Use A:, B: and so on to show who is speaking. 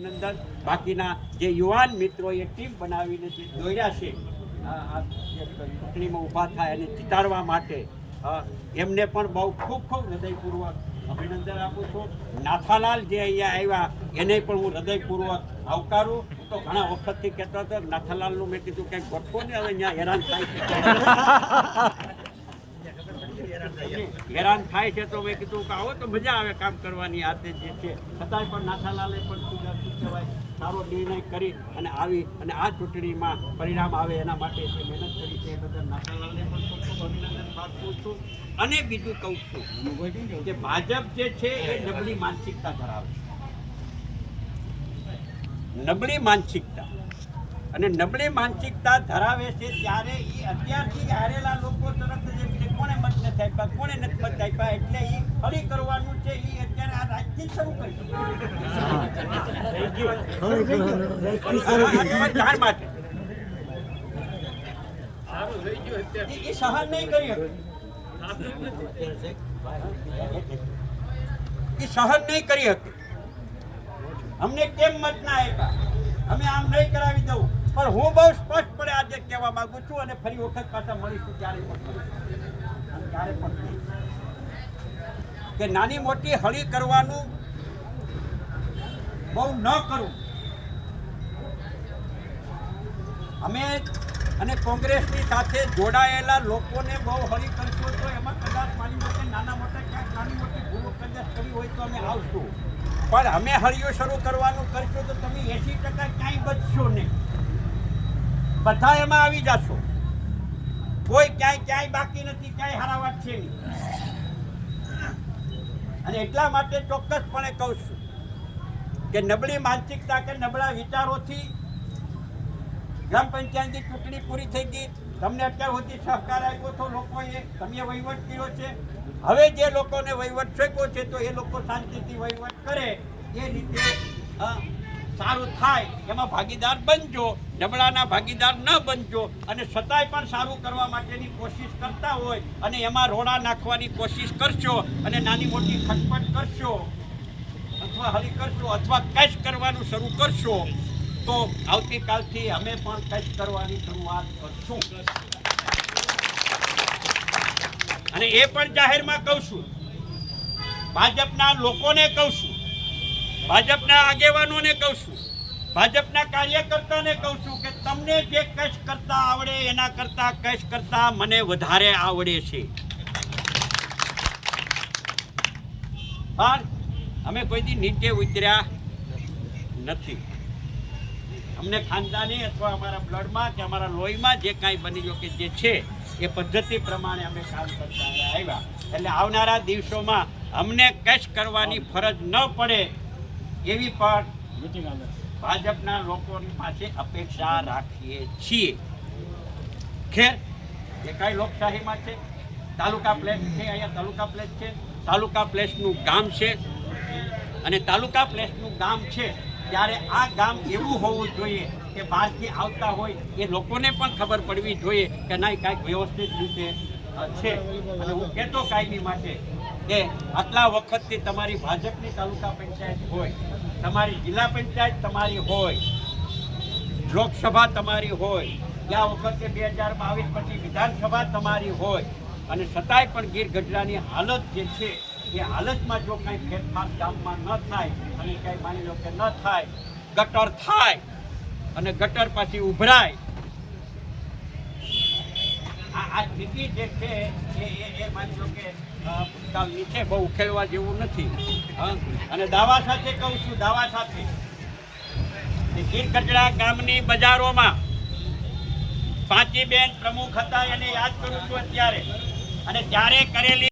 A: અભિનંદન. બાકીના જે યુવાન મિત્રોએ ટીમ બનાવીને જે દોડ્યા છે આ ચૂંટણીમાં ઊભા થાય અને જીતાડવા માટે એમને પણ બહુ ખૂબ ખૂબ હૃદયપૂર્વક અભિનંદન આપું છું. નાથાલાલ જે અહીંયા આવ્યા એને પણ હું હૃદયપૂર્વક આવકારું. તો ઘણા વખતથી કહેતો હતો નાથાલાલનું મેં કીધું કંઈક ગોઠવો ને, હવે અહીંયા હેરાન થાય છે તો મેં કીધું કે આવો તો મજા આવે કામ કરવાની. આ તે જે છે છતાંય પણ નાથાલાલે પણ શું કહેવાય સારો નિર્ણય કરી અને આવી અને આ ચૂંટણીમાં પરિણામ આવે એના માટે જે મહેનત કરી છે એ બદલ નાથાલાલને પણ ખૂબ ખૂબ અભિનંદન પાઠવું છું. અને બીજું કહું છું કે ભાજપ જે છે એ નબળી માનસિકતા ધરાવે છે, નબળી માનસિકતા. અને નબળી માનસિકતા ધરાવે છે ત્યારે એ અત્યારથી હારેલા લોકો તરત જ કોણે મત નથી આપ્યા, કોણે નથી મત આપ્યા, એટલે એ ફરી કરવાનું છે. એ અત્યારે આ રાજથી શરૂ કરી માટે એ સહન નહીં કરી શકે, એ સહન નહીં કરી શકે. અમને કેમ મત ના આપ્યા, અમે આમ નહીં કરાવી દઉં. પણ હું બહુ સ્પષ્ટપણે આજે કહેવા માંગુ છું અને ફરી વખત પાછા મળીશું ત્યારે પણ કે નાની મોટી હળી કરવાનું બહુ ન કરવું. અમે અને કોંગ્રેસની સાથે જોડાયેલા લોકોને બહુ હળી કરશું તો એમાં કદાચ માની મોટી નાના મોટા ક્યાંક નાની મોટી ભૂલો કદાચ કરી હોય તો અમે આવશું. પણ અમે હળિયું શરૂ કરવાનું કરશો તો તમે 80% ક્યાંય બચશો નહીં, બધા એમાં આવી જશો. કોઈ ક્યાંય બાકી નથી, ક્યાંય હારાવાટ છે નહીં. અને એટલા માટે ચોક્કસપણે કહું છું કે નબળી માનસિકતા કે નબળા વિચારોથી ગ્રામ પંચાયતની ચૂંટણી પૂરી થઈ ગઈ. તમને અત્યાર સુધી સહકાર આપ્યો તો લોકોએ, તમે વહીવટ કર્યો છે. હવે જે લોકોને વહીવટ સોંપ્યો છે તો એ લોકો શાંતિથી વહીવટ કરે એ રીતે સારું થાય એમાં ભાગીદાર બનજો, નબળાના ભાગીદાર ન બનજો. અને છતાંય પણ સારું કરવા માટેની કોશિશ કરતા હોય અને એમાં રોડા નાખવાની કોશિશ કરશો અને નાની મોટી ખટપટ કરશો અથવા હળી કરશો અથવા કેશ કરવાનું શરૂ કરશો તો આવતીકાલથી અમે પણ કેશ કરવાની શરૂઆત કરશું. અને એ પણ જાહેરમાં કહું છું, ભાજપના લોકોને કહું છું, ભાજપના આગેવાનોને કહું છું, ભાજપના કાર્યકર્તાને કહું છું કે તમને જે કેશ કરતા આવડે એના કરતા કેશ કરતા મને વધારે આવડે છે. પણ અમે કોઈ દી નીચે ઉતર્યા નથી. અમને ખાનદાની અથવા અમારા બ્લડમાં કે અમારા લોહીમાં જે કાંઈ બની ગયો કે જે છે એ પદ્ધતિ પ્રમાણે અમે કામ કરતા આવ્યા. એટલે આવનારા દિવસોમાં અમને કેશ કરવાની ફરજ ન પડે એવી પણ ભાજપના લોકોની પાસે અપેક્ષા રાખીએ છીએ. ખેર જે કાંઈ લોકશાહીમાં છે, તાલુકા પ્લેસ છે, અહીંયા તાલુકા પ્લેસ છે, તાલુકા પ્લેસનું ગામ છે. અને તાલુકા પ્લેસનું ગામ છે ત્યારે આ ગામ એવું હોવું જોઈએ કે બહારથી આવતા હોય એ લોકોને પણ ખબર પડવી જોઈએ કે ના કાંઈક વ્યવસ્થિત રીતે છે. અને હું કહેતો કાયમી માટે કે આટલા વખતથી તમારી ભાજપની તાલુકા પંચાયત હોય, તમારી જિલ્લા પંચાયત તમારી હોય, લોકસભા તમારી હોય, ત્યાં વખતે 2022 પછી વિધાનસભા તમારી હોય, અને છતાંય પણ ગીર ગઢડાની હાલત જે છે એ હાલતમાં જો કાંઈ ફેરફાર ગામમાં ન થાય અને કાંઈ માની લો કે ન થાય, ગટર થાય અને ગટર પાછી ઉભરાય, આ સ્થિતિ જે છે એ માની લો કે ભૂતકાળની છે, બહુ ઉકેલવા જેવું નથી. અને દાવા સાથે કહું છું, દાવા સાથે ગીર ગઢડા ગામની બજારોમાં પાંચીબેન પ્રમુખ હતા એને યાદ કરું છું અત્યારે, અને ત્યારે કરેલી